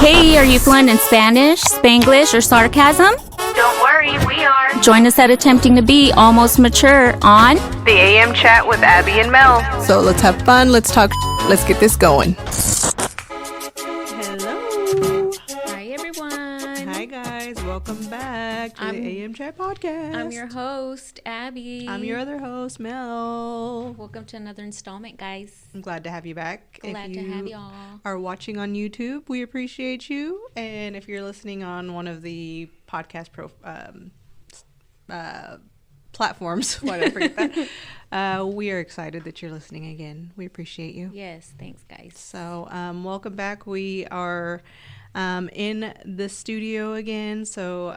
Hey, are you fluent in Spanish, Spanglish, or sarcasm? Don't worry, we are. Join us at Attempting to Be Almost Mature on The AM Chat with Abby and Mel. So let's have fun, let's talk, let's get this going. Hello. Hi, everyone. Hi, guys. Welcome back to the AM Chat podcast. I'm your host, Abby. I'm your other host, Mel. Welcome to another installment, guys. I'm glad to have you back. Glad to have y'all. Are watching on YouTube, we appreciate you. And if you're listening on one of the podcast platforms, whatever, we are excited that you're listening again. We appreciate you. Yes, thanks, guys. So welcome back. We are in the studio again. So,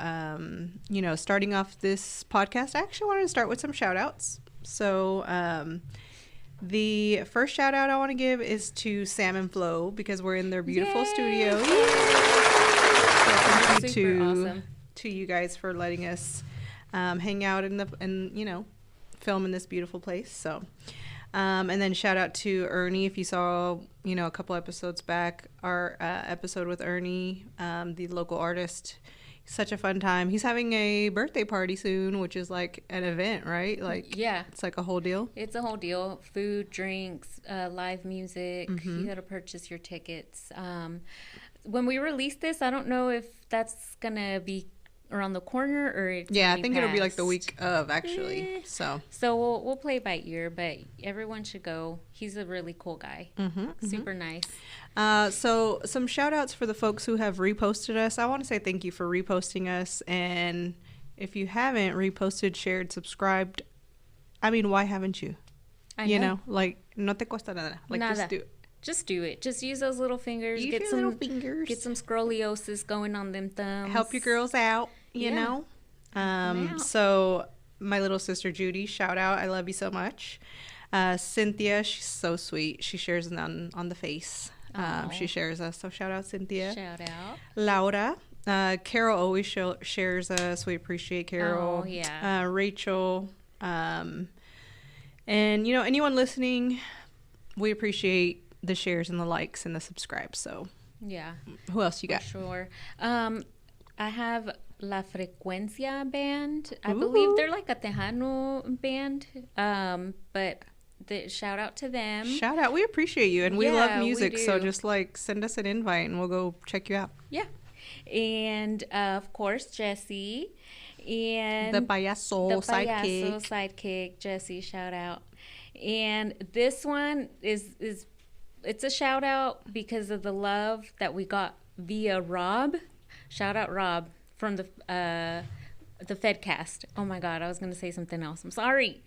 starting off this podcast, I actually wanted to start with some shout outs. So the first shout out I want to give is to Sam and Flo, because we're in their beautiful studio. So thank you to you guys for letting us hang out and film in this beautiful place. So and then shout out to Ernie. If you saw a couple episodes back, our episode with Ernie, the local artist. Such a fun time. He's having a birthday party soon, which is like an event, right? Like, yeah, it's like a whole deal. It's a whole deal. Food, drinks, live music. You got to purchase your tickets. When we release this, I don't know if that's gonna be around the corner or it's I think it'll be like the week of, actually. So we'll play it by ear, but everyone should go. He's a really cool guy. Super nice. So some shout outs for the folks who have reposted us. I want to say thank you for reposting us, and if you haven't reposted, shared, subscribed, I mean, why haven't you? Like, no te cuesta nada. Like, nada. just do it. Just do it. Just use those little fingers. Get some scoliosis going on them thumbs. Help your girls out, you know. So my little sister Judy, shout out. I love you so much. Cynthia, she's so sweet. She shares on the face. She shares us. So shout out, Cynthia. Shout out. Laura. Carol always shares us. We appreciate Carol. Oh, yeah. Rachel. And, anyone listening, we appreciate the shares and the likes and the subscribes. So yeah, who else you got? Sure. I have La Frecuencia band. I believe they're like a Tejano band. But shout out to them. Shout out. We appreciate you, and we love music. So just like send us an invite and we'll go check you out. Yeah. And of course Jessie and the payaso sidekick. Jessie, shout out. And this one is it's a shout out because of the love that we got via Rob. Shout out Rob from the Fedcast. Oh my God, I was going to say something else. I'm sorry.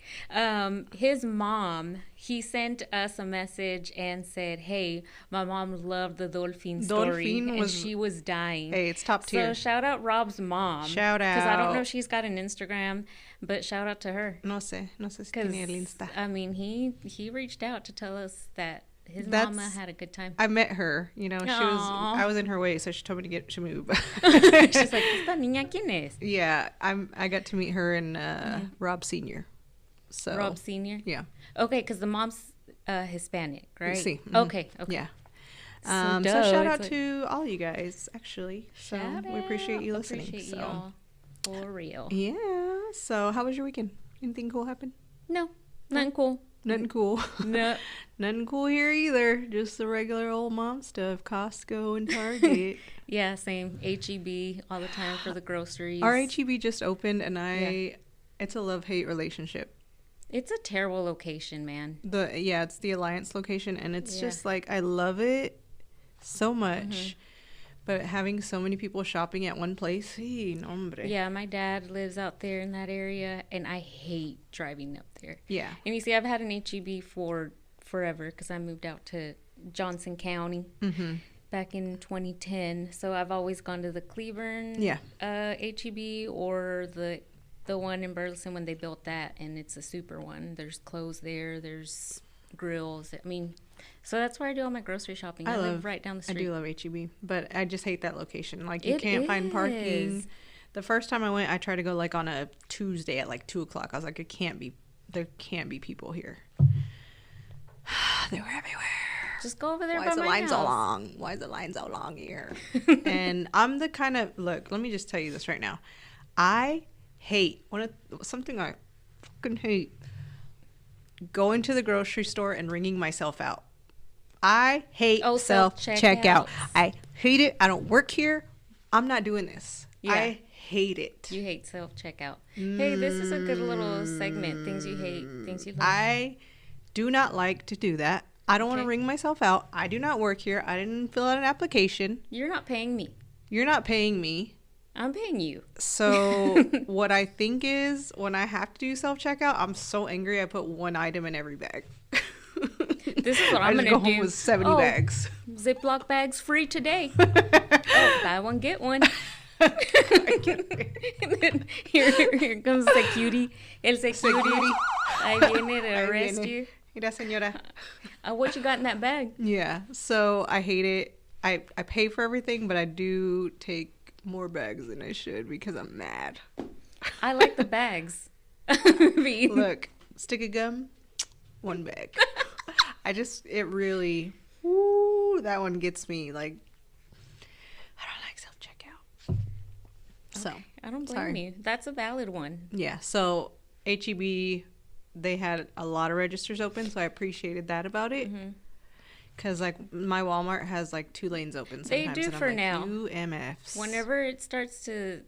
His mom, he sent us a message and said, hey, my mom loved the dolphin story. And she was dying. Hey, it's top tier. So shout out Rob's mom. Shout out. Because I don't know if she's got an Instagram, but shout out to her. No sé si tiene el Insta. I mean, he reached out to tell us that his mama had a good time. I met her, I was in her way, so she told me to move. She's like, ¿Esta niña quién es? Yeah, I got to meet her and Rob Senior. So Rob Senior? Yeah. Okay, because the mom's Hispanic, right? Sí. Okay. Yeah. So shout out to all you guys, actually. So we appreciate you listening. Appreciate y'all. For real. Yeah. So how was your weekend? Anything cool happen? No, nothing cool. Nothing cool. No. Nothing cool here either. Just the regular old mom stuff. Costco and Target. Yeah, same. HEB all the time for the groceries. Our HEB just opened, and it's a love-hate relationship. It's a terrible location, man. It's the Alliance location, and it's just like, I love it so much. But having so many people shopping at one place, hombre. Yeah, my dad lives out there in that area, and I hate driving up there. Yeah. And you see, I've had an HEB for forever because I moved out to Johnson County back in 2010. So I've always gone to the Cleburne HEB or the one in Burleson when they built that, and it's a super one. There's clothes there. There's grills. I mean... So that's where I do all my grocery shopping. I live right down the street. I do love HEB, but I just hate that location. Like, you can't find parking. The first time I went, I tried to go like on a Tuesday at like 2:00. I was like, there can't be people here. They were everywhere. Just go over there Why by is the my line house. so long? Why is the line so long here? And I'm the kind of, look, let me just tell you this right now. I hate, something I fucking hate, going to the grocery store and ringing myself out. I hate self-checkout. I hate it. I don't work here. I'm not doing this. Yeah. I hate it. You hate self-checkout. Hey, this is a good little segment. Things you hate, things you love. I do not like to do that. I don't want to ring myself out. I do not work here. I didn't fill out an application. You're not paying me. You're not paying me. I'm paying you. So what I think is when I have to do self-checkout, I'm so angry I put one item in every bag. This is what I'm going to do. I just go home with 70 bags. Ziploc bags free today. Buy one, get one. And then here comes the cutie. El security. Ahí viene to arrest you. Mira, señora. What you got in that bag? Yeah. So I hate it. I pay for everything, but I do take more bags than I should because I'm mad. I like the bags. Look, stick of gum, one bag. It really, that one gets me. Like, I don't like self-checkout. So, okay. I don't blame you. That's a valid one. Yeah. So, HEB, they had a lot of registers open, so I appreciated that about it. Because, like, my Walmart has, like, 2 lanes open sometimes. They do for now. UMFs. Whenever it starts to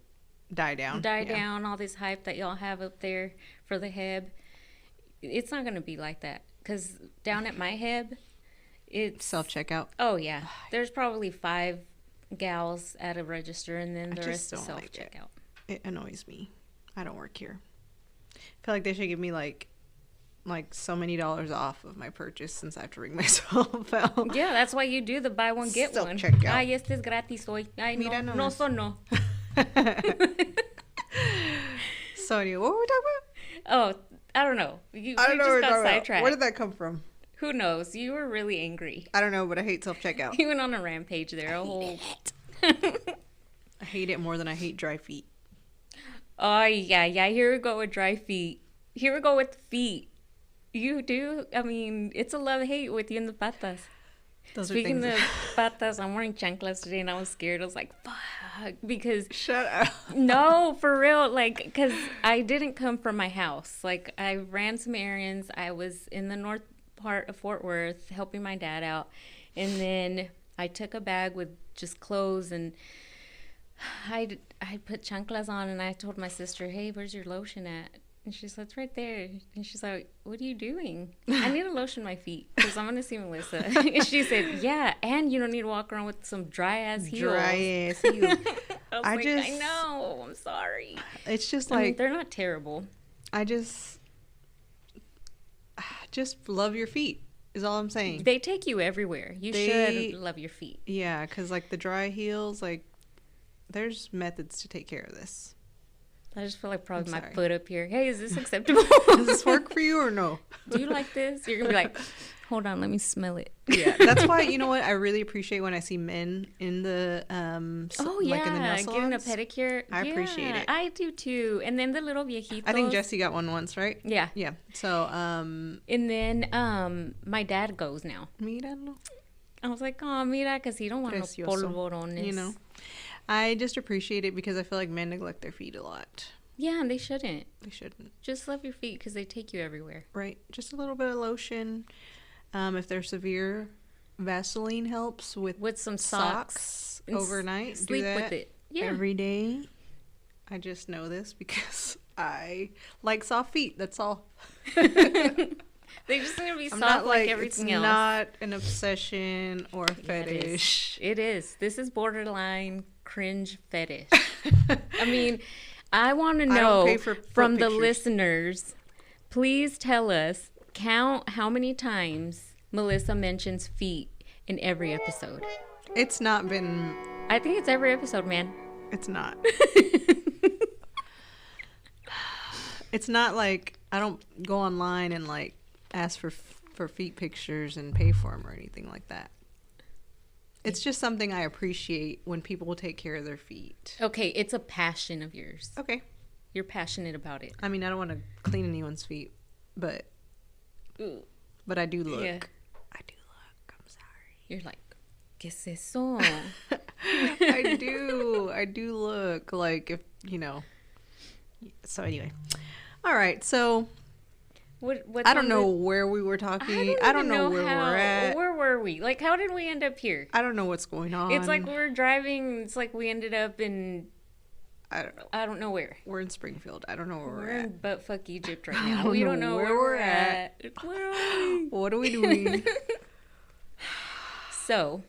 die down, all this hype that y'all have up there for the Heb, it's not going to be like that. Because down at my Heb, it's self-checkout. Oh, yeah. There's probably 5 gals at a register, and then the rest is self-checkout. It annoys me. I don't work here. I feel like they should give me, like so many dollars off of my purchase since I have to ring myself out. Yeah, that's why you do the buy one, get one. Self-checkout. Ay, este es gratis hoy. Ay, Mira no, nomás. no. So, anyway, what were we talking about? Oh, I don't know. I don't know just got sidetracked. Where did that come from? Who knows? You were really angry. I don't know, but I hate self-checkout. You went on a rampage there. I hate it more than I hate dry feet. Oh, yeah. Here we go with dry feet. Here we go with feet. You do? I mean, it's a love-hate with you and the patas. Speaking of patas, I'm wearing chanclas today, and I was scared. I was like, fuck, because... Shut up. No, for real, like, because I didn't come from my house. Like, I ran some errands. I was in the north part of Fort Worth helping my dad out, and then I took a bag with just clothes, and I put chanclas on, and I told my sister, hey, where's your lotion at? And she said, it's right there. And she's like, what are you doing? I need to lotion my feet because I'm going to see Melissa. And she said, yeah, and you don't need to walk around with some dry-ass heels. Dry-ass heels. I know. I'm sorry. It's just I mean, they're not terrible. I just love your feet is all I'm saying. They take you everywhere. You should love your feet. Yeah, because, like, the dry heels, like, there's methods to take care of this. I just feel like probably my foot up here. Hey, is this acceptable? Does this work for you or no? Do you like this? You're going to be like, hold on, let me smell it. Yeah, that's why, you know what, I really appreciate when I see men in the, like in the nail salons. Getting a pedicure. I appreciate it. I do too. And then the little viejitos. I think Jesse got one once, right? Yeah. Yeah. So, and then my dad goes now. Míralo. I was like, oh, mira, because he don't want no polvorones. You know. I just appreciate it because I feel like men neglect their feet a lot. Yeah, and they shouldn't. They shouldn't. Just love your feet because they take you everywhere. Right. Just a little bit of lotion. If they're severe, Vaseline helps with some socks overnight. Sleep do that with it. Yeah. Every day. I just know this because I like soft feet. That's all. They just need to be soft like everything else. It's not an obsession or a fetish. It is. This is borderline cringe fetish. I mean, I want to know from the listeners, please tell us, count how many times Melissa mentions feet in every episode. It's not been... I think it's every episode, man. It's not. It's not like I don't go online and like ask for feet pictures and pay for them or anything like that. It's just something I appreciate when people will take care of their feet. Okay, it's a passion of yours. Okay. You're passionate about it. I mean, I don't want to clean anyone's feet, but I do look. Yeah. I do look. I'm sorry. You're like, ¿qué es eso? I do look like, if you know. So anyway, all right. So I don't know where we were talking. I don't know where we're at. Where were we? Like, how did we end up here? I don't know what's going on. It's like we're driving. It's like we ended up in. I don't know. I don't know where. We're in Springfield. I don't know where we're in at. buttfuck Egypt right now. We don't know where we're at. Where are we? What are we doing? So,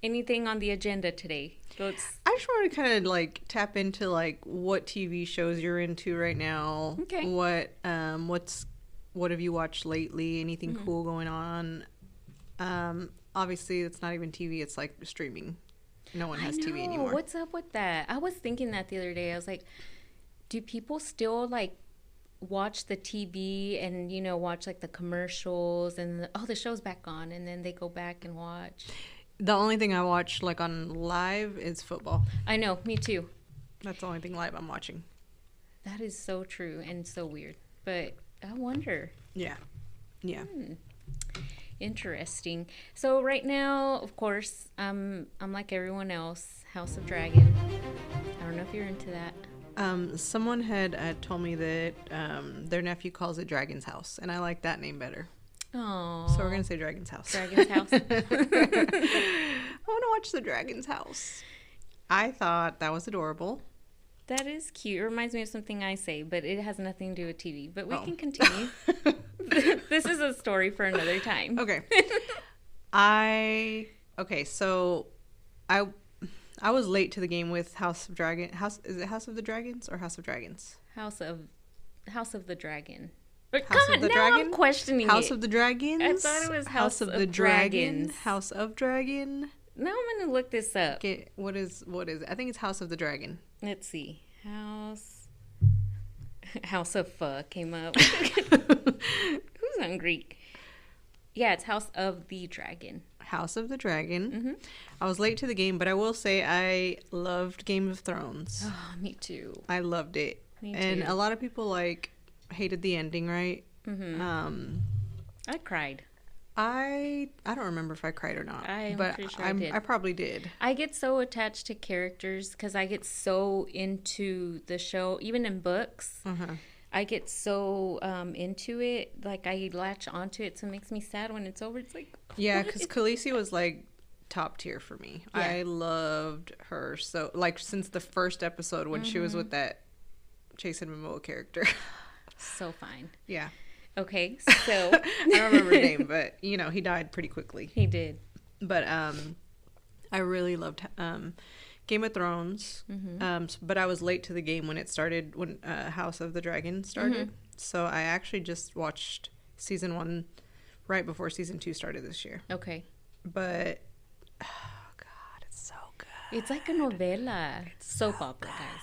anything on the agenda today? I just want to kind of like tap into like what TV shows you're into right now. Okay. What have you watched lately? Anything cool going on? Obviously, it's not even TV. It's like streaming. No one has TV anymore. What's up with that? I was thinking that the other day. I was like, do people still like watch the TV and, you know, watch like the commercials and the show's back on, and then they go back and watch? The only thing I watch like on live is football. I know, me too. That's the only thing live I'm watching. That is so true and so weird. But I wonder. Yeah. Interesting. So right now, of course, I'm like everyone else, House of Dragon. I don't know if you're into that. Someone had told me that their nephew calls it Dragon's House, and I like that name better. Oh. So we're gonna say Dragon's House. Dragon's House. I want to watch the Dragon's House. I thought that was adorable. That is cute. It reminds me of something I say, but it has nothing to do with TV. But we can continue. This is a story for another time. Okay. So I was late to the game with House of Dragon. Is it House of the Dragons or House of Dragons? House of the Dragon. But House of the Dragon? I'm questioning House of the Dragons. I thought it was House of the Dragons. House of Dragon. Now I'm gonna look this up. Okay, what is it? I think it's House of the Dragon. Let's see. House of Pho came up. Who's hungry? Yeah, it's House of the Dragon. House of the Dragon. Mm-hmm. I was late to the game, but I will say I loved Game of Thrones. Oh, me too. I loved it. Me too. And a lot of people like hated the ending, right? Mm-hmm. I cried. I don't remember if I cried or not, but pretty sure I did. I probably did. I get so attached to characters because I get so into the show, even in books. Uh-huh. I get so into it, like I latch onto it, so it makes me sad when it's over. It's like, yeah, because Khaleesi was like top tier for me. Yeah. I loved her so, like, since the first episode when she was with that Jason Momoa character. So fine. Yeah. Okay, so I don't remember his name, but you know he died pretty quickly. He did. But I really loved Game of Thrones. But I was late to the game when it started, when House of the Dragon started. So I actually just watched season 1 right before season 2 started this year. Okay. But oh god, it's so good. It's like a novela. It's soap opera, guys.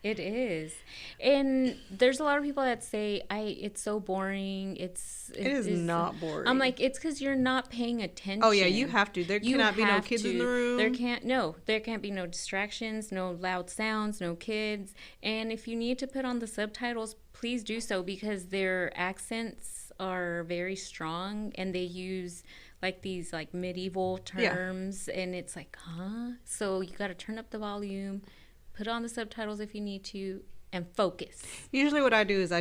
It is. And there's a lot of people that say it's so boring. It is not boring. I'm like, it's because you're not paying attention. Oh yeah, you have to. There cannot be no kids in the room. There can't be no distractions, no loud sounds, no kids. And if you need to put on the subtitles, please do so, because their accents are very strong and they use like these like medieval terms, and it's like, huh? So you got to turn up the volume. Put on the subtitles if you need to, and focus. Usually what I do is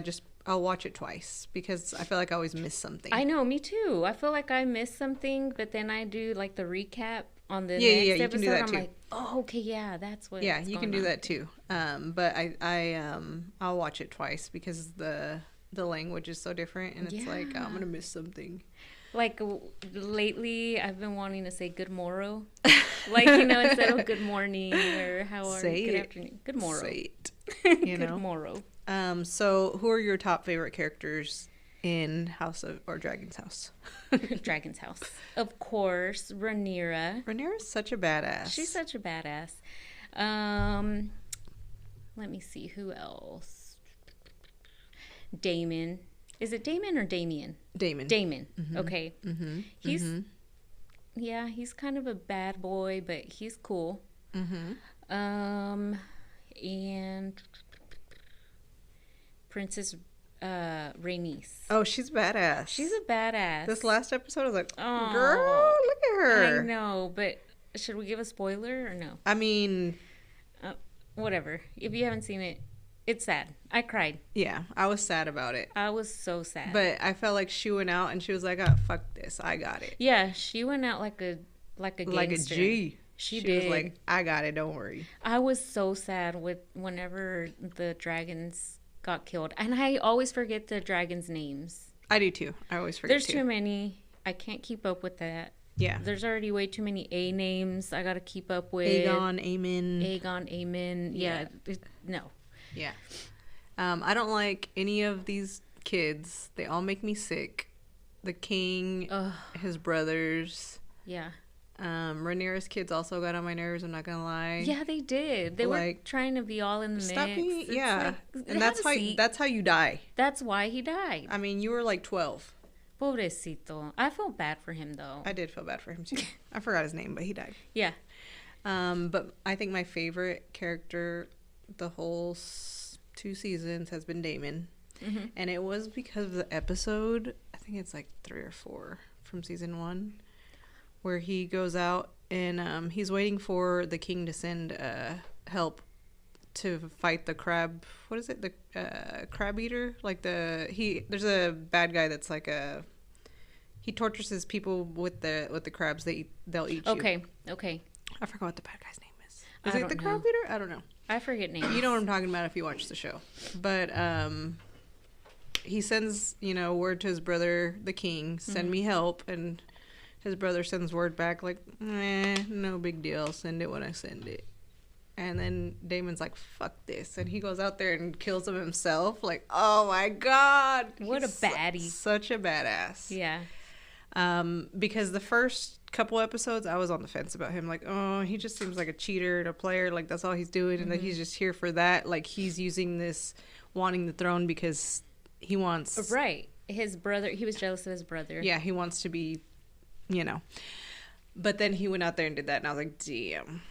I'll watch it twice, because I feel like I always miss something. I know, me too. I feel like I miss something, but then I do like the recap on the next you episode. can do that I'm too. like, oh, okay, yeah, that's what. Yeah, you can do that too. But I'll watch it twice because the language is so different, and it's like, oh, I'm gonna miss something. Like lately, I've been wanting to say good morrow, like, you know, instead of good morning or how are you? Good afternoon, good morrow. Say it. You know, good morrow. So who are your top favorite characters in House of or Dragon's House? Dragon's House, of course. Rhaenyra. Rhaenyra's such a badass. She's such a badass. Let me see who else. Daemon. Is it Daemon or Damien? Daemon. Mm-hmm. Okay. Mm-hmm. He's kind of a bad boy, but he's cool. Mm-hmm. And Princess Rhaenys. Oh, she's badass. She's a badass. This last episode, I was like, girl, look at her. I know, but should we give a spoiler or no? I mean, whatever. If you haven't seen it, it's sad. I cried. Yeah, I was sad about it. I was so sad. But I felt like she went out and she was like, "Oh, fuck this, I got it." Yeah, she went out like a gangster. Like a G. She did. Was like, "I got it, don't worry." I was so sad whenever the dragons got killed, and I always forget the dragons' names. I do too. I always forget. There's too many. I can't keep up with that. Yeah. There's already way too many A names I got to keep up with. Aegon, Aemon. Yeah. No. Yeah. I don't like any of these kids. They all make me sick. The king, his brothers. Yeah. Rhaenyra's kids also got on my nerves, I'm not gonna lie. Yeah, they did. They were trying to be all in the stop mix. Being, yeah. Like, and that's how you die. That's why he died. I mean, you were like 12. Pobrecito. I felt bad for him, though. I did feel bad for him, too. I forgot his name, but he died. Yeah. But I think my favorite character the whole 2 seasons has been Daemon. Mm-hmm. And it was because of the episode, I think it's like 3 or 4 from season 1, where he goes out and he's waiting for the king to send help to fight the crab. What is it? The crab eater? Like there's a bad guy that's like he tortures his people with the crabs. They'll eat you. Okay. I forgot what the bad guy's name is. Is it the crab eater? I don't know. I forget names. You know what I'm talking about if you watch the show. But he sends, word to his brother, the king, send me help, and his brother sends word back like, no big deal. Send it when I send it. And then Damon's like, fuck this. And he goes out there and kills him himself. Like, oh my God. What a baddie. Such a badass. Yeah. Because the first couple episodes, I was on the fence about him. Like, oh, he just seems like a cheater and a player. Like, that's all he's doing. And that he's just here for that. Like, he's using this, wanting the throne because he wants. Right. His brother, he was jealous of his brother. Yeah, he wants to be, But then he went out there and did that. And I was like, damn.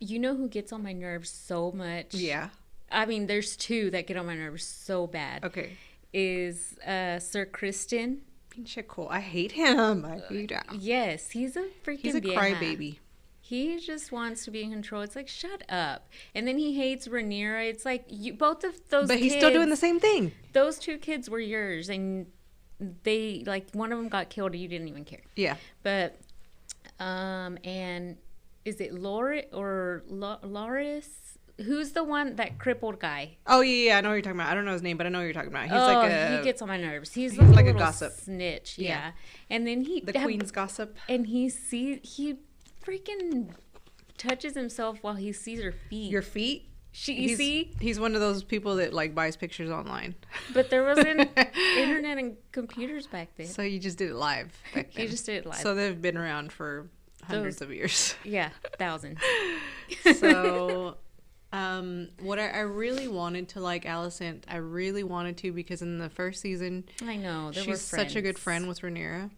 You know who gets on my nerves so much? Yeah. I mean, there's 2 that get on my nerves so bad. Okay. Is Sir Kristen. Pinche cool. I hate him. I hate him. Yes, he's a freaking He's a crybaby. He just wants to be in control. It's like, shut up. And then he hates Rhaenyra. It's like, both of those But he's still doing the same thing. Those 2 kids were yours. And they, one of them got killed. You didn't even care. Yeah. But, and is it Loris? Who's the one, that crippled guy? Oh, yeah, I know what you're talking about. I don't know his name, but I know what you're talking about. He's he gets on my nerves. He's like a gossip. Snitch, yeah. And then the queen's gossip. And he freaking touches himself while he sees her feet. Your feet? You see? He's one of those people that, buys pictures online. But there wasn't internet and computers back then. So you just did it live back then. You just did it live. So they've been around for hundreds of years. Yeah, thousands. So... what I really wanted to like Alicent, I really wanted to, because in the first season, I know she's such a good friend with Rhaenyra,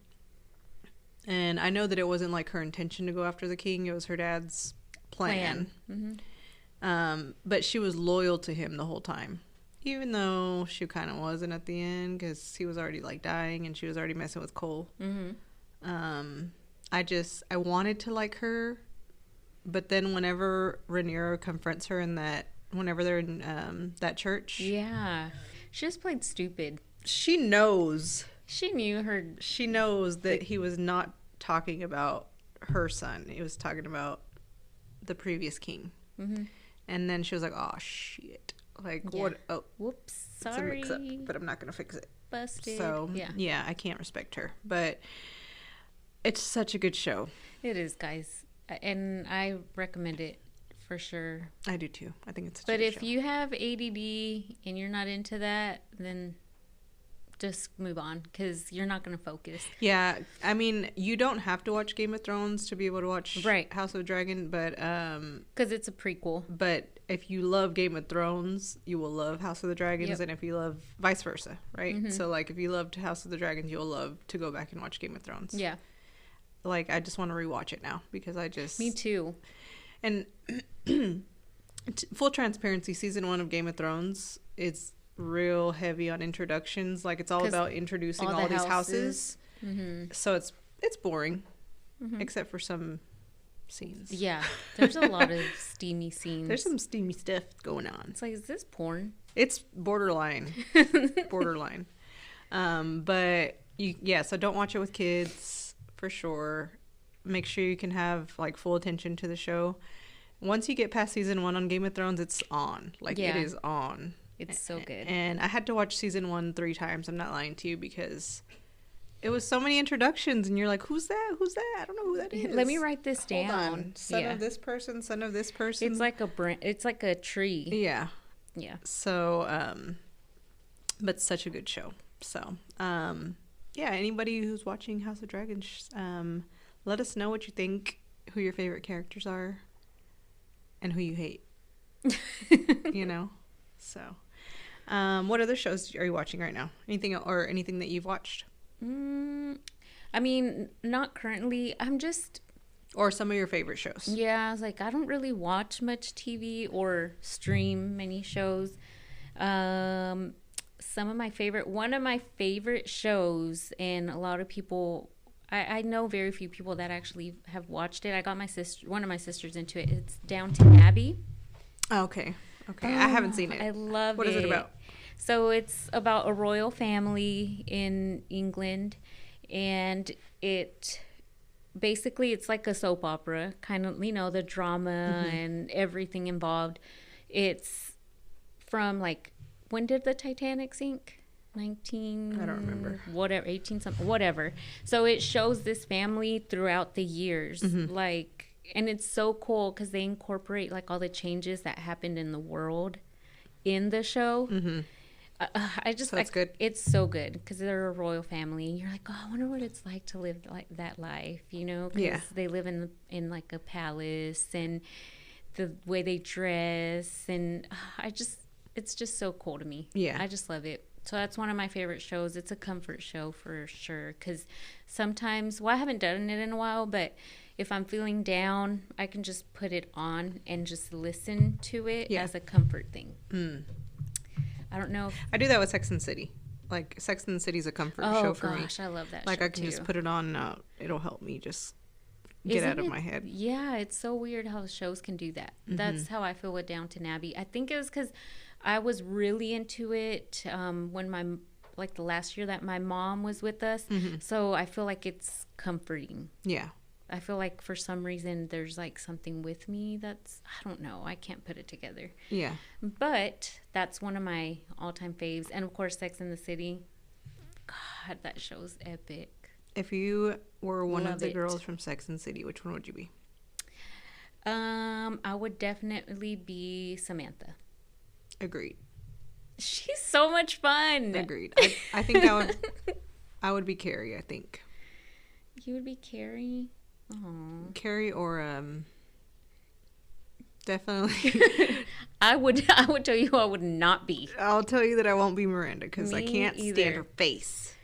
and I know that it wasn't like her intention to go after the king; it was her dad's plan. Mm-hmm. But she was loyal to him the whole time, even though she kind of wasn't at the end because he was already dying and she was already messing with Cole. Mm-hmm. I wanted to like her. But then whenever Rhaenyra confronts her whenever they're in that church. Yeah. She just played stupid. She knows. She knew her. She knows that he was not talking about her son. He was talking about the previous king. Mm-hmm. And then she was like, oh, shit. What? Oh. Whoops. Sorry. It's a mix-up, but I'm not going to fix it. Busted. So, yeah, I can't respect her. But it's such a good show. It is, guys. And I recommend it for sure. I do too. I think it's such a good show. But if you have ADD and you're not into that, then just move on because you're not going to focus. Yeah. I mean, you don't have to watch Game of Thrones to be able to watch House of the Dragon, but... Because it's a prequel. But if you love Game of Thrones, you will love House of the Dragons. Yep. And if you love... Vice versa, right? Mm-hmm. So, if you loved House of the Dragons, you'll love to go back and watch Game of Thrones. Yeah. I just want to rewatch it now because I just... Me too. And full transparency, season 1 of Game of Thrones is real heavy on introductions. It's all about introducing all these houses. Mm-hmm. So it's boring. except for some scenes. Yeah, there's a lot of steamy scenes. There's some steamy stuff going on. It's like, is this porn? It's borderline. Borderline. But so don't watch it with kids for sure. Make sure you can have like full attention to the show. Once you get past season 1 on Game of Thrones, it's on. Like it is on. It's so good. And I had to watch season 1 3 times. I'm not lying to you because it was so many introductions, and you're like, "Who's that? Who's that? I don't know who that is." Let me write this down. Hold on. Son of this person. Son of this person. It's like a It's like a tree. Yeah. Yeah. So, but such a good show. So, anybody who's watching House of Dragons, let us know what you think, who your favorite characters are, and who you hate. So, what other shows are you watching right now? Anything that you've watched? I mean, not currently. Or some of your favorite shows. Yeah, I was like, I don't really watch much TV or stream many shows. One of my favorite shows, and a lot of people, I know very few people that actually have watched it. I got one of my sisters into it. It's Downton Abbey. Okay. I haven't seen it. I love it. What is it about? So it's about a royal family in England, and it's like a soap opera, kind of, the drama and everything involved. It's from like, when did the Titanic sink? I don't remember. Whatever, 18 something, whatever. So it shows this family throughout the years, and it's so cool because they incorporate like all the changes that happened in the world in the show. That's good. It's so good because they're a royal family. You're like, oh, I wonder what it's like to live like that life, because they live in like a palace, and the way they dress, and it's just so cool to me. Yeah, I just love it. So that's one of my favorite shows. It's a comfort show for sure, because sometimes, I haven't done it in a while, but if I'm feeling down, I can just put it on and just listen to it as a comfort thing. I don't know. I do that with Sex and the City. Like, Sex and the City is a comfort show for me. Oh, gosh, I love that show, I can just put it on. It'll help me just get out of my head. Yeah, it's so weird how shows can do that. That's how I feel with Downton Abbey. I think it was because I was really into it when the last year that my mom was with us. So I feel like it's comforting. Yeah. I feel like for some reason there's like something with me I don't know. I can't put it together. Yeah. But that's one of my all-time faves. And of course, Sex and the City. God, that show's epic. If you were one of the girls from Sex and the City, which one would you be? I would definitely be Samantha. Agreed. She's so much fun. Agreed. I think I would be Carrie, I think. You would be Carrie? Aww. Carrie or definitely. I would tell you I would not be. I'll tell you that I won't be Miranda because I can't stand her face.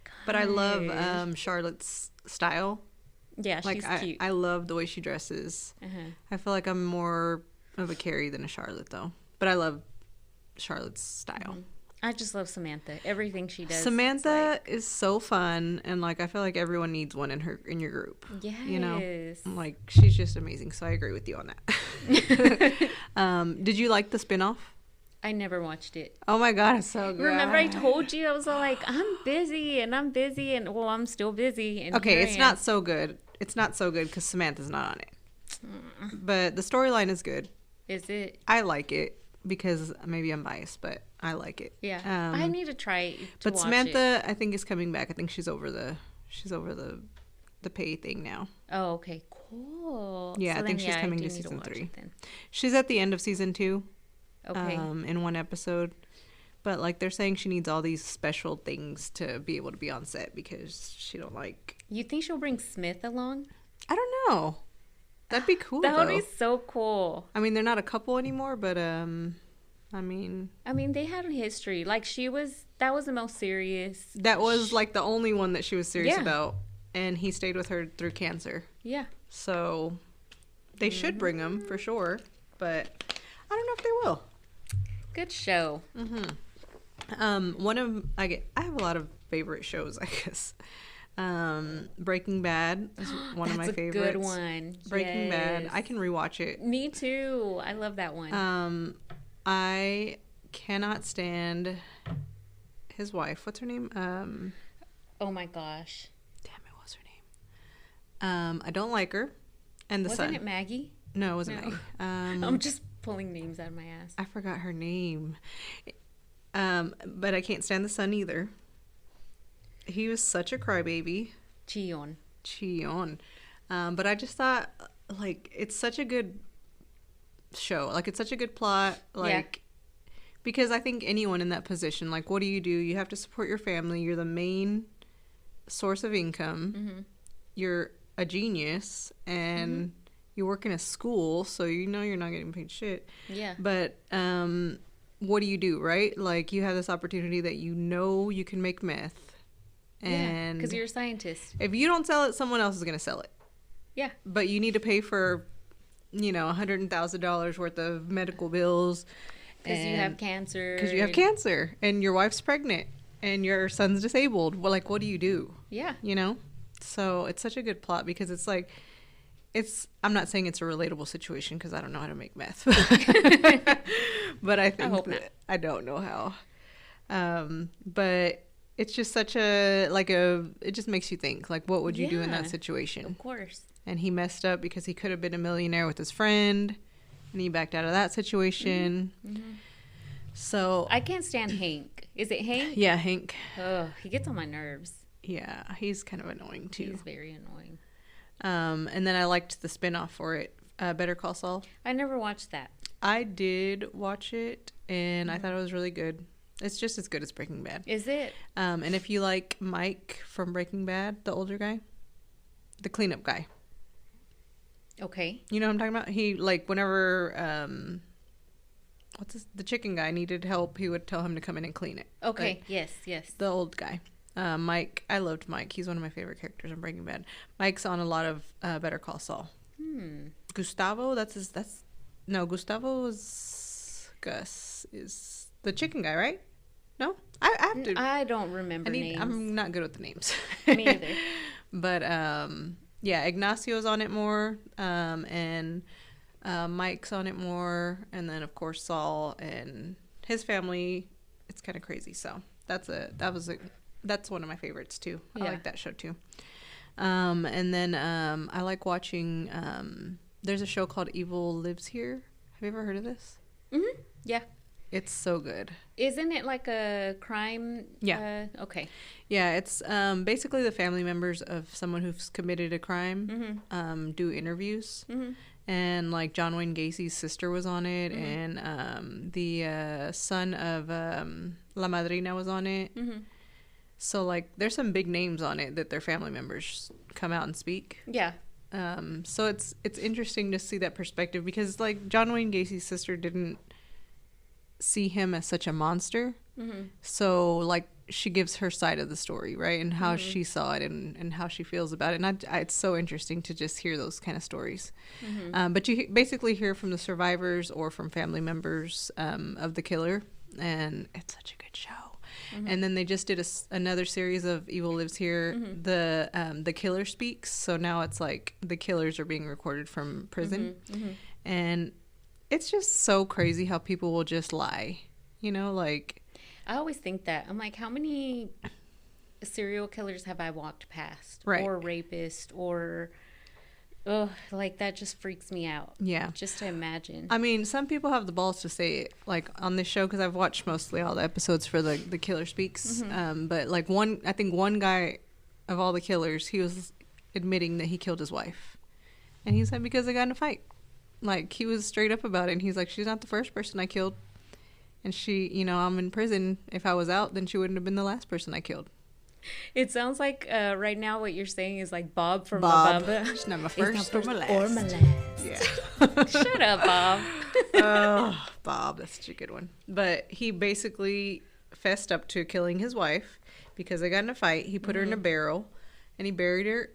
Gosh. But I love Charlotte's style. Yeah, she's cute. I love the way she dresses. I feel like I'm more of a Carrie than a Charlotte though. But I love Charlotte's style. I just love Samantha. Everything she does. Samantha is so fun, and like I feel like everyone needs one in your group. Yes. Like she's just amazing. So I agree with you on that. Did you like the spinoff? I never watched it. Oh my God, it's so good. Remember I told you I was all like, I'm busy, and I'm still busy. And okay, it's not so good. It's not so good because Samantha's not on it. But the storyline is good. Is it? I like it. Because maybe I'm biased, but I like it. Yeah, I need to try to but watch Samantha, I think, is coming back. I think she's over the pay thing now. Oh, okay, cool. Yeah, so I think she's coming to season 3. She's at the end of season 2. Okay. In one episode, but like they're saying she needs all these special things to be able to be on set because she don't like. You think she'll bring Smith along? I don't know. That'd be cool. That would be so cool. I mean, they're not a couple anymore, but I mean, they had a history. Like that was the most serious. That was like the only one that she was serious about, and he stayed with her through cancer. Yeah. So they should bring him for sure, but I don't know if they will. Good show. I have a lot of favorite shows, I guess. Breaking Bad is one of my favorites. That's a good one. Breaking Bad. I can rewatch it. Me too. I love that one. I cannot stand his wife. What's her name? Oh my gosh. Damn it, what's her name? I don't like her. And the son. Wasn't it Maggie? No, it wasn't Maggie. I'm just pulling names out of my ass. I forgot her name. But I can't stand the son either. He was such a crybaby. Chion. But I just thought, like, it's such a good show. Like, it's such a good plot. Like, because I think anyone in that position, like, what do? You have to support your family. You're the main source of income. Mm-hmm. You're a genius. And you work in a school, so you know you're not getting paid shit. Yeah. But what do you do, right? Like, you have this opportunity that you know you can make meth. And because you're a scientist. If you don't sell it, someone else is going to sell it. Yeah. But you need to pay for, $100,000 worth of medical bills. Because you have cancer. Because you have cancer. And your wife's pregnant. And your son's disabled. Well, like, what do you do? Yeah. So it's such a good plot because it's like, I'm not saying it's a relatable situation because I don't know how to make meth. But I think I don't know how. But it's just such it just makes you think, like, what would you do in that situation? Of course. And he messed up because he could have been a millionaire with his friend, and he backed out of that situation. Mm-hmm. So I can't stand Hank. Is it Hank? Yeah, Hank. Oh, he gets on my nerves. Yeah, he's kind of annoying too. He's very annoying. And then I liked the spinoff for it, Better Call Saul. I never watched that. I did watch it, and I thought it was really good. It's just as good as Breaking Bad. Is it? And if you like Mike from Breaking Bad, the older guy, the cleanup guy. Okay. You know what I'm talking about? He, like, whenever, the chicken guy needed help, he would tell him to come in and clean it. Okay, like, yes. The old guy. Mike, I loved Mike. He's one of my favorite characters in Breaking Bad. Mike's on a lot of Better Call Saul. Gustavo, Gustavo is Gus, is the chicken guy, right? No? I have to. I don't remember names. I'm not good with the names. Me either. But, Ignacio's on it more, and Mike's on it more, and then, of course, Saul and his family. It's kind of crazy, so that's one of my favorites, too. I like that show, too. And then I like watching, there's a show called Evil Lives Here. Have you ever heard of this? Mm-hmm. Yeah. It's so good. Isn't it like a crime? Yeah. Okay. Yeah, it's basically the family members of someone who's committed a crime do interviews. Mm-hmm. And, like, John Wayne Gacy's sister was on it, and the son of La Madrina was on it. Mm-hmm. So, like, there's some big names on it that their family members come out and speak. Yeah. So it's interesting to see that perspective because, like, John Wayne Gacy's sister didn't see him as such a monster. Mm-hmm. So, like, she gives her side of the story, right? And how she saw it and how she feels about it. And it's so interesting to just hear those kind of stories. Mm-hmm. But you basically hear from the survivors or from family members of the killer. And it's such a good show. Mm-hmm. And then they just did another series of Evil Lives Here. Mm-hmm. The killer speaks. So now it's like the killers are being recorded from prison. Mm-hmm. Mm-hmm. And it's just so crazy how people will just lie. Like... I always think that. I'm like, how many serial killers have I walked past? Right. Or rapists or... like, that just freaks me out. Yeah. Just to imagine. I mean, some people have the balls to say it, like, on this show, because I've watched mostly all the episodes for the Killer Speaks. Mm-hmm. But, like, I think one guy of all the killers, he was admitting that he killed his wife. And he said because they got in a fight. Like, he was straight up about it. And he's like, she's not the first person I killed. And she, I'm in prison. If I was out, then she wouldn't have been the last person I killed. It sounds like right now what you're saying is like Bob from La Bamba. She's not my first or my last. Or my last. Yeah. Shut up, Bob. Oh, Bob, that's such a good one. But he basically fessed up to killing his wife because they got in a fight. He put her in a barrel and he buried her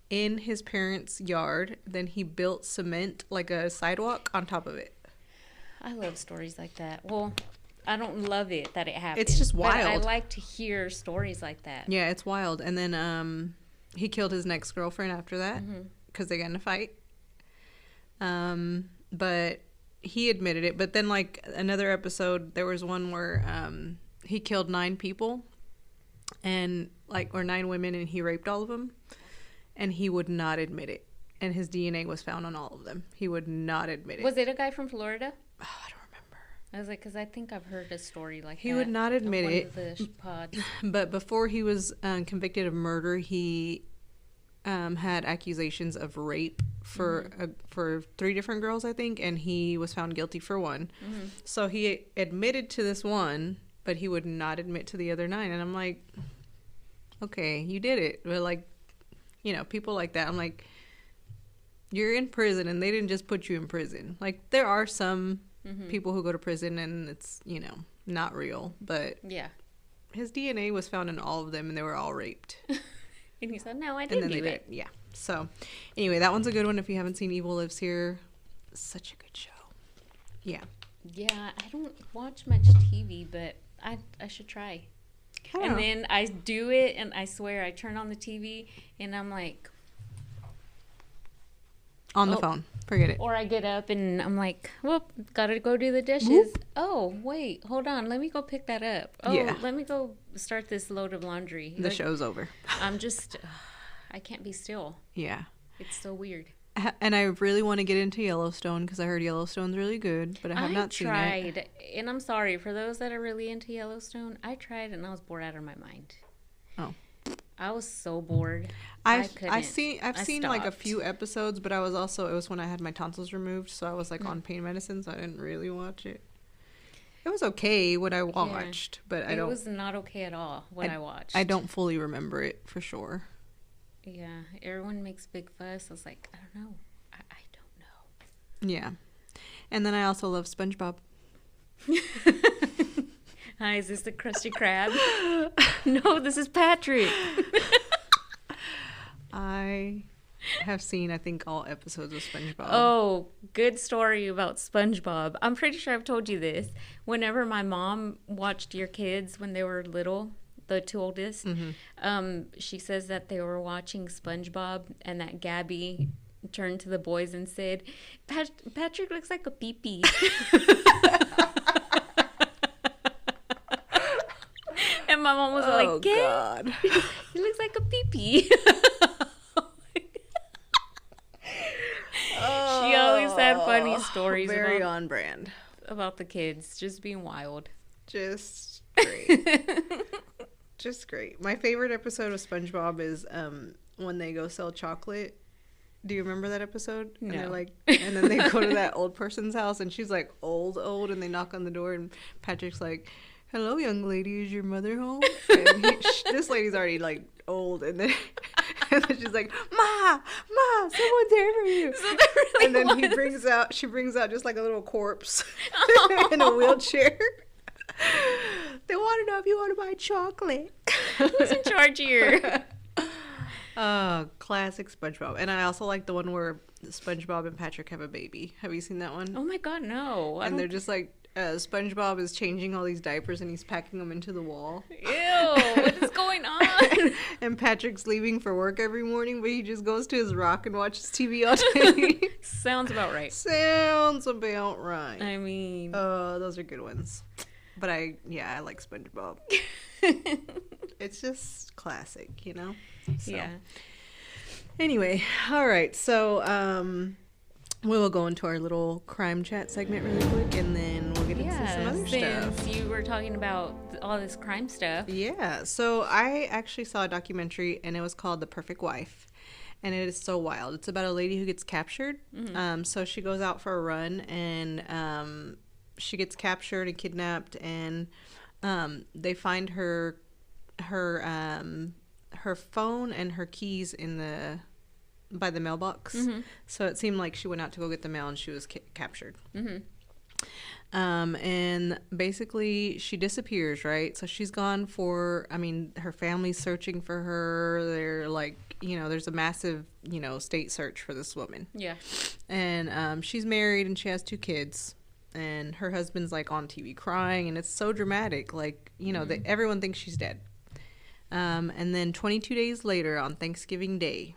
in his parents' yard. Then he built cement, like a sidewalk, on top of it. I love stories like that. Well, I don't love it that it happened. It's just wild. But I like to hear stories like that. Yeah, it's wild. And then he killed his next girlfriend after that because they got in a fight. But he admitted it. But then, like, another episode, there was one where he killed 9 people or 9 women, and he raped all of them. And he would not admit it. And his DNA was found on all of them. He would not admit it. Was it a guy from Florida? Oh, I don't remember. I was like, because I think I've heard a story like that. He would not admit it. One of the pods. But before he was convicted of murder, he had accusations of rape for 3 different girls, I think, and he was found guilty for 1. So he admitted to this one, but he would not admit to the other 9. And I'm like, okay, you did it. But, like, you know, people like that, I'm like, you're in prison, and they didn't just put you in prison. Like, there are some people who go to prison, and it's, you know, not real. But yeah, his DNA was found in all of them, and they were all raped. And he said, no, I didn't do it. Yeah. So, anyway, that one's a good one. If you haven't seen Evil Lives Here, such a good show. Yeah. Yeah, I don't watch much TV, but I should try. And then I do it, and I swear I turn on the TV, and I'm like... On the phone. Forget it. Or I get up, and I'm like, well, gotta go do the dishes. Whoop. Oh, wait, hold on. Let me go pick that up. Oh, yeah. Let me go start this load of laundry. The show's over. I'm just... I can't be still. Yeah. It's so weird. And I really want to get into Yellowstone because I heard Yellowstone's really good, but I have not seen it. I tried, and I'm sorry for those that are really into Yellowstone. I tried, and I was bored out of my mind. Oh, I was so bored. I've seen like a few episodes, but it was when I had my tonsils removed, so I was like on pain medicine, so I didn't really watch it. It was okay what I watched, but it was not okay at all what I watched. I don't fully remember it for sure. Yeah, everyone makes big fuss. I was like, I don't know. I don't know. Yeah. And then I also love SpongeBob. Hi, is this the Krusty Krab? No, this is Patrick. I have seen, I think, all episodes of SpongeBob. Oh, good story about SpongeBob. I'm pretty sure I've told you this. Whenever my mom watched your kids when they were little, the 2 oldest, she says that they were watching SpongeBob and that Gabby turned to the boys and said, Patrick looks like a pee-pee. And my mom was like, God. He looks like a pee-pee. She always had funny stories. Very on brand. About the kids just being wild. Just great. Just great. My favorite episode of SpongeBob is when they go sell chocolate. Do you remember that episode? No. And they're like, and then they go to that old person's house, and she's like old, and they knock on the door, and Patrick's like, "Hello, young lady, is your mother home?" And this lady's already like old, and then she's like, "Ma, someone's there for you." So really and then she brings out just like a little corpse in a wheelchair. They want to know if you want to buy chocolate. Who's in charge here? Classic SpongeBob. And I also like the one where SpongeBob and Patrick have a baby. Have you seen that one? Oh my God, no. And they're just like, SpongeBob is changing all these diapers and he's packing them into the wall. Ew, what is going on? And Patrick's leaving for work every morning, but he just goes to his rock and watches TV all day. Sounds about right. Sounds about right. I mean. Those are good ones. But I like SpongeBob. It's just classic, you know? So. Yeah. Anyway, all right. So we will go into our little crime chat segment really quick, and then we'll get into some other stuff. Since you were talking about all this crime stuff. Yeah. So I actually saw a documentary, and it was called The Perfect Wife. And it is so wild. It's about a lady who gets captured. Mm-hmm. So she goes out for a run, and she gets captured and kidnapped, and they find her phone and her keys by the mailbox. Mm-hmm. So it seemed like she went out to go get the mail, and she was captured. Mm-hmm. And basically she disappears, right? So she's gone her family's searching for her. They're like, there's a massive, state search for this woman. Yeah. And she's married and she has 2 kids. and her husband's like on TV crying, and it's so dramatic. Like, you know, everyone thinks she's dead. And then 22 days later, on Thanksgiving Day,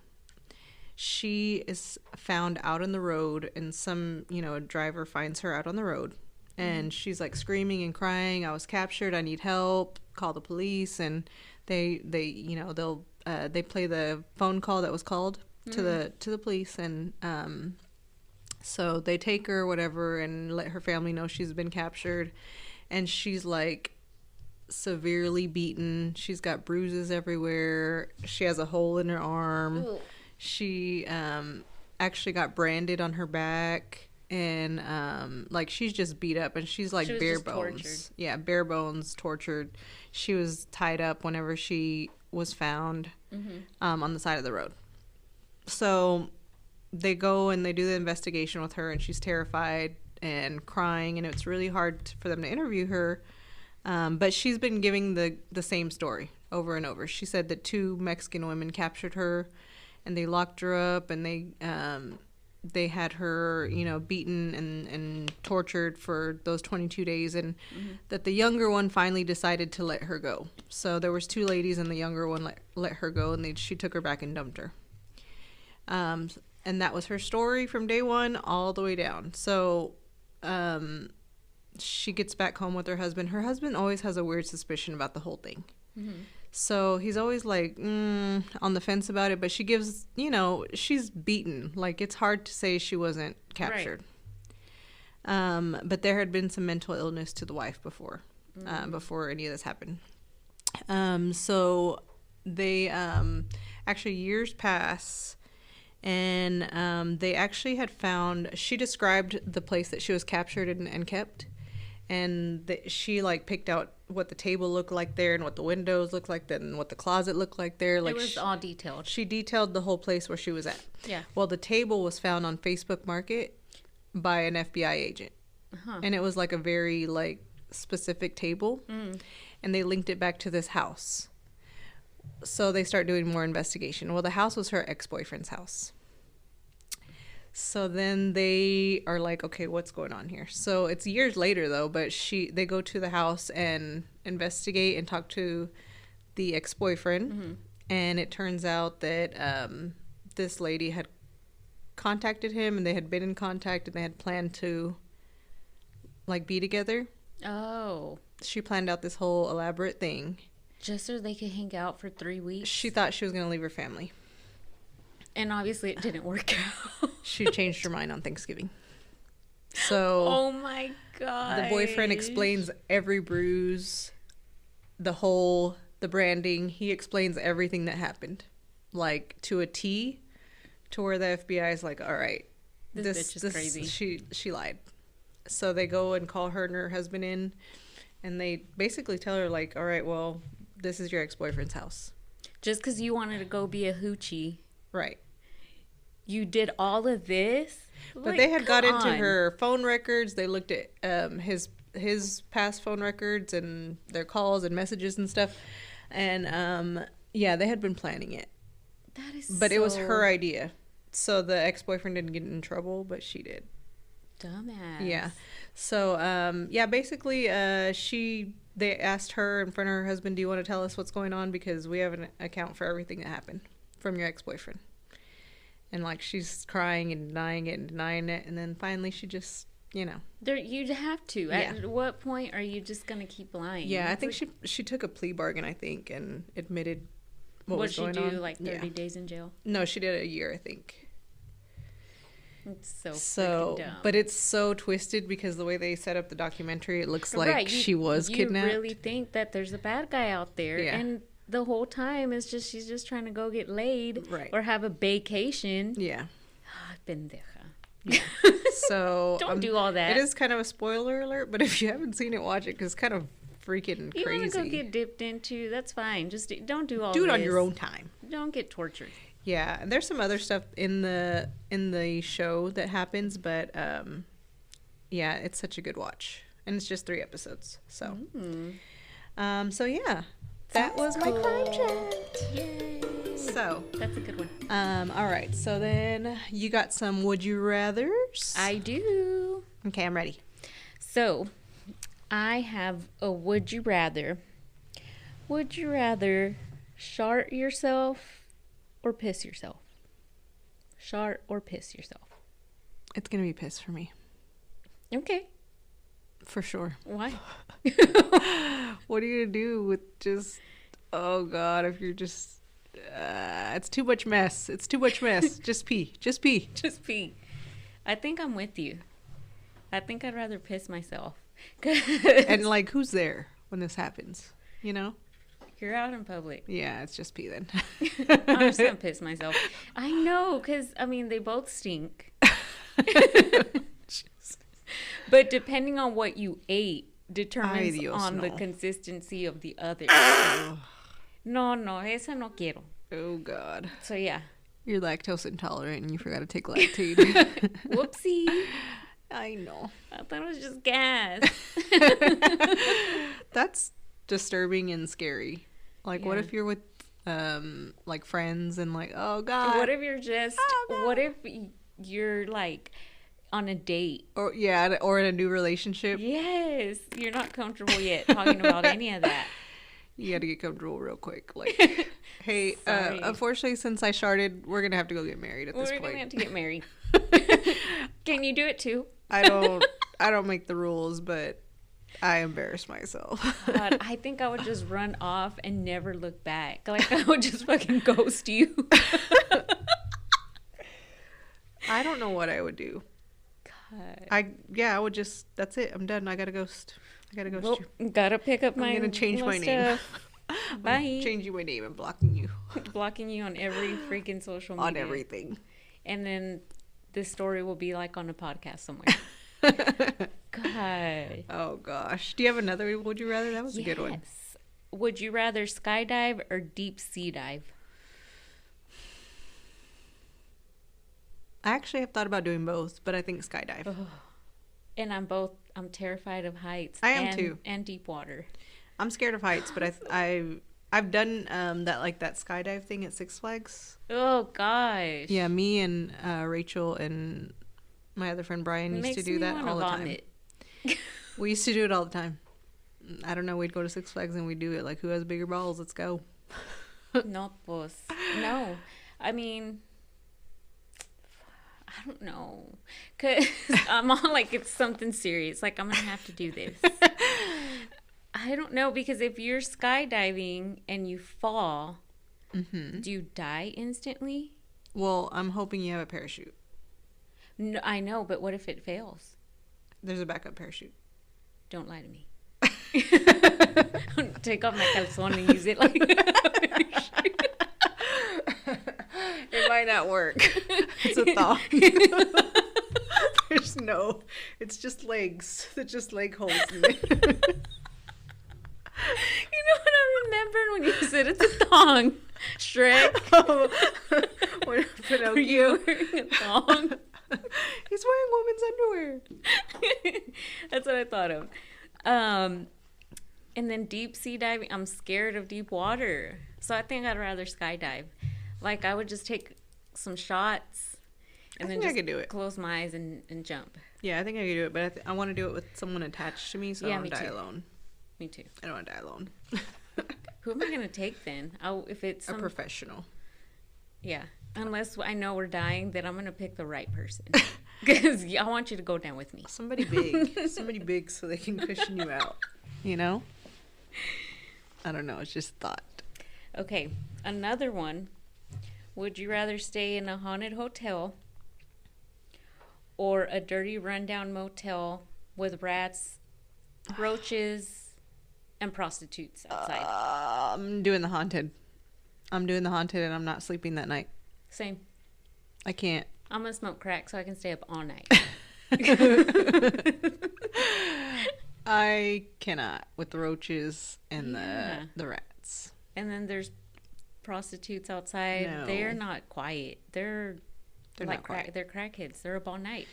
she is found out on the road, and a driver finds her out on the road, and she's like screaming and crying, "I was captured, I need help, call the police." And they play the phone call that was called to the police, and so they take her, whatever, and let her family know she's been captured, and she's like severely beaten. She's got bruises everywhere. She has a hole in her arm. Ooh. She actually got branded on her back, and like she's just beat up, and she's like bare bones. Tortured. Yeah, bare bones, tortured. She was tied up whenever she was found on the side of the road. So they go and they do the investigation with her, and she's terrified and crying, and it's really hard for them to interview her. But she's been giving the same story over and over. She said that 2 Mexican women captured her, and they locked her up, and they had her, beaten and tortured for those 22 days, and that the younger one finally decided to let her go. So there was 2 ladies, and the younger one let her go, and she took her back and dumped her. And that was her story from day one all the way down. So she gets back home with her husband. Her husband always has a weird suspicion about the whole thing. So he's always like on the fence about it, but she gives, she's beaten. Like, it's hard to say she wasn't captured. Right. But there had been some mental illness to the wife before any of this happened. So they actually, years pass, and they actually had found, she described the place that she was captured and kept. And she like picked out what the table looked like there, and what the windows looked like there, and what the closet looked like there. Like, it was all detailed. She detailed the whole place where she was at. Yeah. Well, the table was found on Facebook Market by an FBI agent, and it was like a very like specific table, and they linked it back to this house. So they start doing more investigation. Well, the house was her ex-boyfriend's house. So then they are like, okay, what's going on here? So it's years later, though, but they go to the house and investigate and talk to the ex-boyfriend. And it turns out that this lady had contacted him, and they had been in contact, and they had planned to, like, be together. Oh. She planned out this whole elaborate thing. Just so they could hang out for 3 weeks? She thought she was going to leave her family. And obviously it didn't work out. She changed her mind on Thanksgiving. So, oh my God. The boyfriend explains every bruise, the branding. He explains everything that happened, like to a T, to where the FBI is like, all right, this bitch is crazy. She lied. So they go and call her and her husband in, and they basically tell her like, all right, well, this is your ex-boyfriend's house. Just because you wanted to go be a hoochie. Right. You did all of this? But like, they had got into her phone records. They looked at his past phone records and their calls and messages and stuff. And, yeah, they had been planning it. But it was her idea. So the ex-boyfriend didn't get in trouble, but she did. Dumbass. Yeah. So, yeah, basically, they asked her in front of her husband, do you want to tell us what's going on? Because we have an account for everything that happened from your ex-boyfriend. And, like, she's crying and denying it. And then finally she just, You'd have to. Yeah. At what point are you just going to keep lying? Yeah, I think she took a plea bargain, I think, and admitted what was going on. What she do, like 30 days in jail? No, she did a year, I think. It's so dumb. But it's so twisted because the way they set up the documentary, it looks like she was kidnapped. You really think that there's a bad guy out there. Yeah. And the whole time she's just trying to go get laid, right, or have a vacation. Yeah. Pendeja. Yeah. So don't do all that. It is kind of a spoiler alert, but if you haven't seen it, watch it because it's kind of freaking crazy. You want to go get dipped into? That's fine. Just don't do all. Do it on your own time. Don't get tortured. Yeah, and there's some other stuff in the show that happens, but yeah, it's such a good watch, and it's just 3 episodes. So, so yeah. That was my crime chat. Yay. So that's a good one. All right. So then you got some would you rathers? I do. Okay, I'm ready. So, I have a would you rather. Would you rather shart yourself or piss yourself? Shart or piss yourself? It's going to be piss for me. Okay. For sure. Why? What are you going to do with just, oh God, if you're just, it's too much mess. It's too much mess. Just pee. Just pee. Just pee. I think I'm with you. I think I'd rather piss myself. And like, who's there when this happens? You know? You're out in public. Yeah, it's just pee then. I'm just going to piss myself. I know, because, I mean, they both stink. But depending on what you ate determines on the consistency of the other. No, esa no quiero. Oh, God. So, yeah. You're lactose intolerant and you forgot to take lactate. Whoopsie. I know. I thought it was just gas. That's disturbing and scary. Like, Yeah. what if you're with, like, friends and, like, oh, God. What if you're just, what if you're, like, on a date? Or, yeah, or in a new relationship. Yes. You're not comfortable yet talking about any of that. You got to get comfortable real quick. Like, hey, unfortunately, since I sharted, we're going to have to go get married at this point. We're going to have to get married. Can you do it too? I don't make the rules, but I embarrass myself. God, I think I would just run off and never look back. Like, I would just fucking ghost you. I don't know what I would do. God. I would just, that's it. I'm done. I got to ghost. You. Gotta pick up my I'm going to change my name. Bye. I'm changing my name and blocking you. Blocking you on every freaking social media. On everything. And then this story will be like on a podcast somewhere. God. Oh, gosh. Do you have another would you rather? That was a good one. Yes. Would you rather skydive or deep sea dive? I actually have thought about doing both, but I think skydive. Oh. And I'm terrified of heights. I am too. And deep water. I'm scared of heights, but I've done that skydive thing at Six Flags. Oh gosh. Yeah, me and Rachel and my other friend Brian used to do that all the time. We used to do it all the time. I don't know, we'd go to Six Flags and we'd do it like, who has bigger balls? Let's go. No, pues. No. I mean, I don't know. Because I'm all like, it's something serious. Like, I'm going to have to do this. I don't know, because if you're skydiving and you fall, do you die instantly? Well, I'm hoping you have a parachute. No, I know, but what if it fails? There's a backup parachute. Don't lie to me. Take off my calzone and use it like It might not work. It's a thought. It's just legs. There's just leg holes in it. You know what I remembered when you said it's a thong? Shrek. Oh, when Pinocchio. Are you wearing a thong? He's wearing women's underwear. That's what I thought of. And then deep sea diving, I'm scared of deep water. So I think I'd rather skydive. Like, I would just take some shots and then just I could do it. Close my eyes and jump. Yeah, I think I could do it, but I want to do it with someone attached to me so I don't die alone. Me too. I don't want to die alone. Who am I going to take then? If it's a professional. Yeah. Unless I know we're dying, then I'm going to pick the right person. Because I want you to go down with me. Somebody big. Somebody big so they can cushion you out. You know? I don't know. It's just thought. Okay. Another one. Would you rather stay in a haunted hotel or a dirty rundown motel with rats, roaches, and prostitutes outside? I'm doing the haunted. And I'm not sleeping that night. Same. I can't. I'm going to smoke crack so I can stay up all night. I cannot with the roaches and the rats. And then there's prostitutes outside. No. They're not quiet. They're like not quiet. They're crackheads. They're up all night.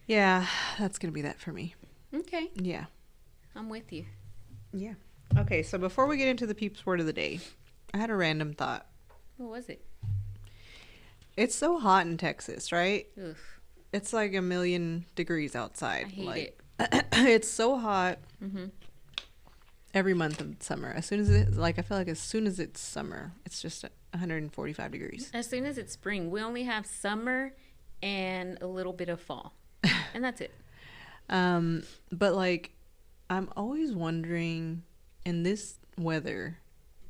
Yeah, that's going to be that for me. Okay. Yeah. I'm with you. Yeah. Okay, so before we get into the peeps word of the day, I had a random thought. What was it? It's so hot in Texas, right? Ugh. It's like 1,000,000 degrees outside. I hate like, it. It's so hot every month of summer. As soon as I feel like as soon as it's summer, it's just 145 degrees. As soon as it's spring, we only have summer and a little bit of fall, and that's it. But like, I'm always wondering in this weather,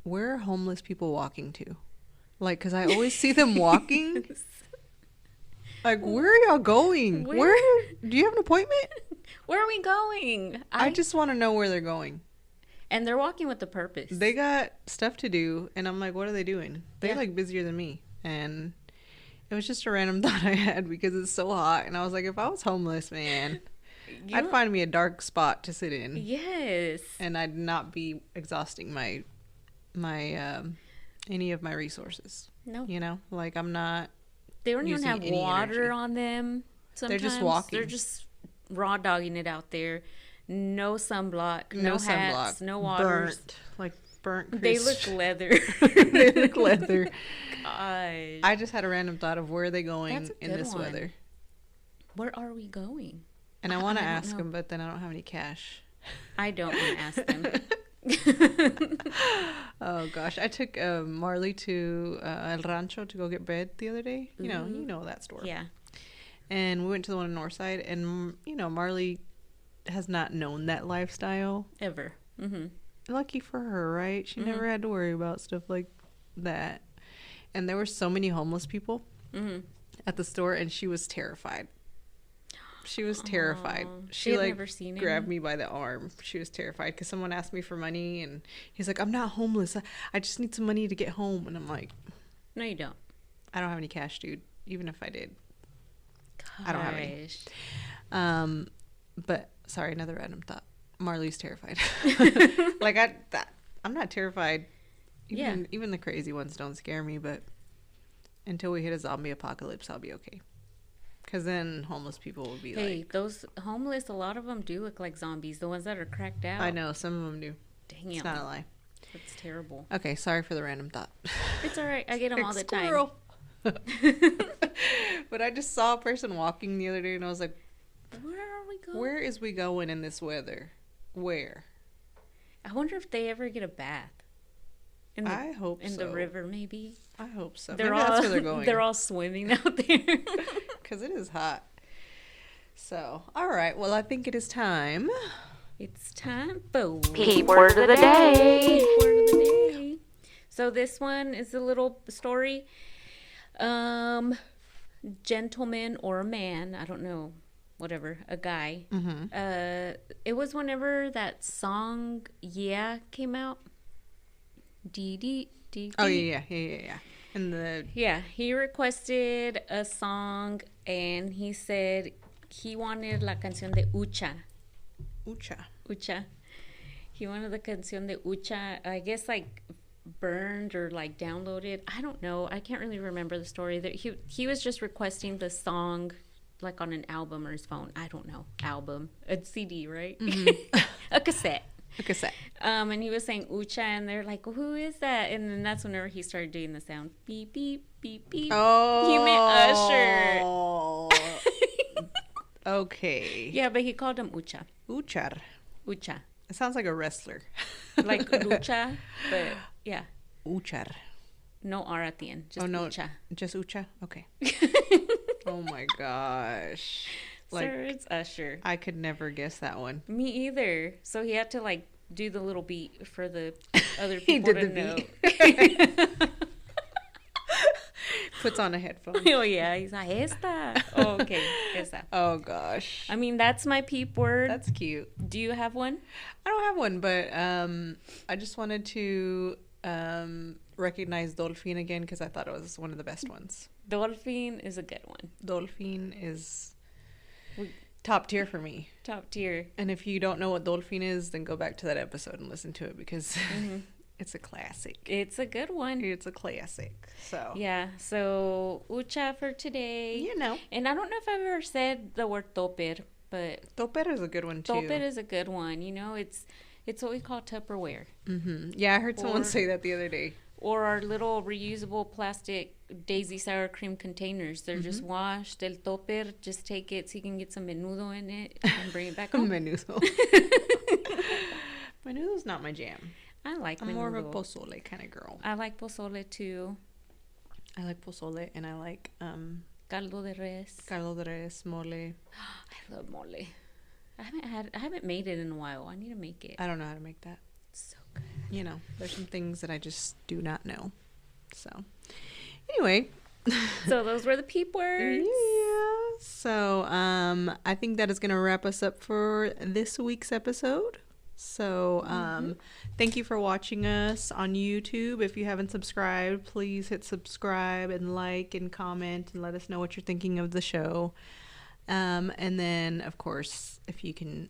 where are homeless people walking to? Like, because I always see them walking. Like, where are y'all going? Where do you have an appointment? Where are we going? I just want to know where they're going. And they're walking with a purpose. They got stuff to do, and I'm like, what are they doing? They're like busier than me. And it was just a random thought I had because it's so hot. And I was like, if I was homeless, man, I'd find me a dark spot to sit in. Yes. And I'd not be exhausting my any of my resources. No. You know, like I'm not. They don't even have water on them. Sometimes they're just walking. They're just raw dogging it out there. No sunblock. No hats. No waters. Burnt. Crisp. They look leather. They look leather. Gosh. I just had a random thought of where are they going in this weather. Where are we going? And I want to ask them, but then I don't have any cash. I don't want to ask them. Oh gosh, I took Marley to El Rancho to go get bread the other day. You know that store. Yeah. And we went to the one in Northside, and Marley has not known that lifestyle ever. Mm-hmm. Lucky for her, right? She never had to worry about stuff like that. And there were so many homeless people at the store, and she was terrified. She was terrified. She like never seen grabbed me by the arm. She was terrified because someone asked me for money, and he's like, "I'm not homeless. I just need some money to get home." And I'm like, "No, you don't. I don't have any cash, dude. Even if I did, Gosh. I don't have any." But sorry, another random thought. Marley's terrified. Like I'm not terrified. Even the crazy ones don't scare me. But until we hit a zombie apocalypse, I'll be okay. Because then homeless people will be like... those homeless, a lot of them do look like zombies. The ones that are cracked out. I know, some of them do. Dang it. It's not a lie. That's terrible. Okay, sorry for the random thought. It's all right. I get them all the time. But I just saw a person walking the other day, and I was like, where are we going? Where is we going in this weather? Where? I wonder if they ever get a bath. I hope so. In the river, maybe. I hope so. Maybe that's where they're going. They're all swimming out there. Because it is hot. So, all right. Well, I think it is time. It's time for Peep Word of the Day. Peep Word of the Day. So this one is a little story. Gentleman or a man, I don't know, whatever, a guy. It was whenever that song "Yeah" came out. Oh yeah. And he requested a song, and he said he wanted la canción de Ucha. He wanted the canción de Ucha. I guess like burned or like downloaded. I don't know. I can't really remember the story. That he was just requesting the song like on an album or his phone. I don't know. Album, a CD, right? A cassette. And he was saying Ucha, and they're like, well, who is that? And then that's whenever he started doing the sound beep beep beep beep. Oh, he meant Usher. Okay. Yeah, but he called him Ucha. Uchar. It sounds like a wrestler. Like lucha, but yeah. Uchar. No R at the end. Just Ucha. Just Ucha? Okay. Oh my gosh. Like, sir, it's Usher. I could never guess that one. Me either. So he had to like do the little beat for the other people to know. Puts on a headphone. Oh yeah, he's like, esta. Oh, okay, esta. Oh gosh. I mean, that's my peep word. That's cute. Do you have one? I don't have one, but I just wanted to recognize Dolphin again because I thought it was one of the best ones. Dolphin is a good one. Dolphin is top tier for me. Top tier. And if you don't know what Dolphin is, then go back to that episode and listen to it because it's a classic. It's a good one. It's a classic. So yeah. So Ucha for today. You know. And I don't know if I've ever said the word toper, but toper is a good one too. Toper is a good one. You know, it's what we call Tupperware. Yeah, I heard someone say that the other day. Or our little reusable plastic Daisy sour cream containers. They're just washed. El topper, just take it so you can get some menudo in it and bring it back home. Menudo. Menudo's not my jam. I like menudo. I'm more of a pozole kind of girl. I like pozole too. I like pozole and I like caldo de res. Caldo de res, mole. I love mole. I haven't made it in a while. I need to make it. I don't know how to make that. So good. You know, there's some things that I just do not know. So, anyway. So those were the peep words. Yeah. So, I think that is going to wrap us up for this week's episode. So, thank you for watching us on YouTube. If you haven't subscribed, please hit subscribe and like and comment and let us know what you're thinking of the show. And then, of course, if you can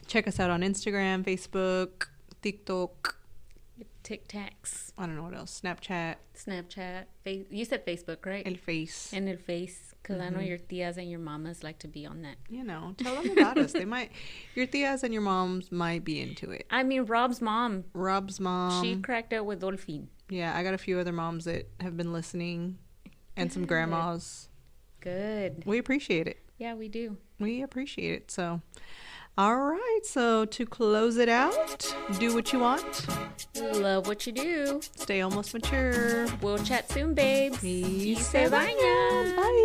check us out on Instagram, Facebook, TikTok, TikToks. I don't know what else. Snapchat. You said Facebook, right? El Face. And El Face, because I know your tias and your mamas like to be on that. You know, tell them about us. They might. Your tias and your moms might be into it. I mean, Rob's mom. She cracked out with Dolphin. Yeah, I got a few other moms that have been listening, and some grandmas. Good. We appreciate it. Yeah, we do. We appreciate it. So, all right. So, to close it out, do what you want. Love what you do. Stay almost mature. We'll chat soon, babes. Peace. Se bañan. Bye.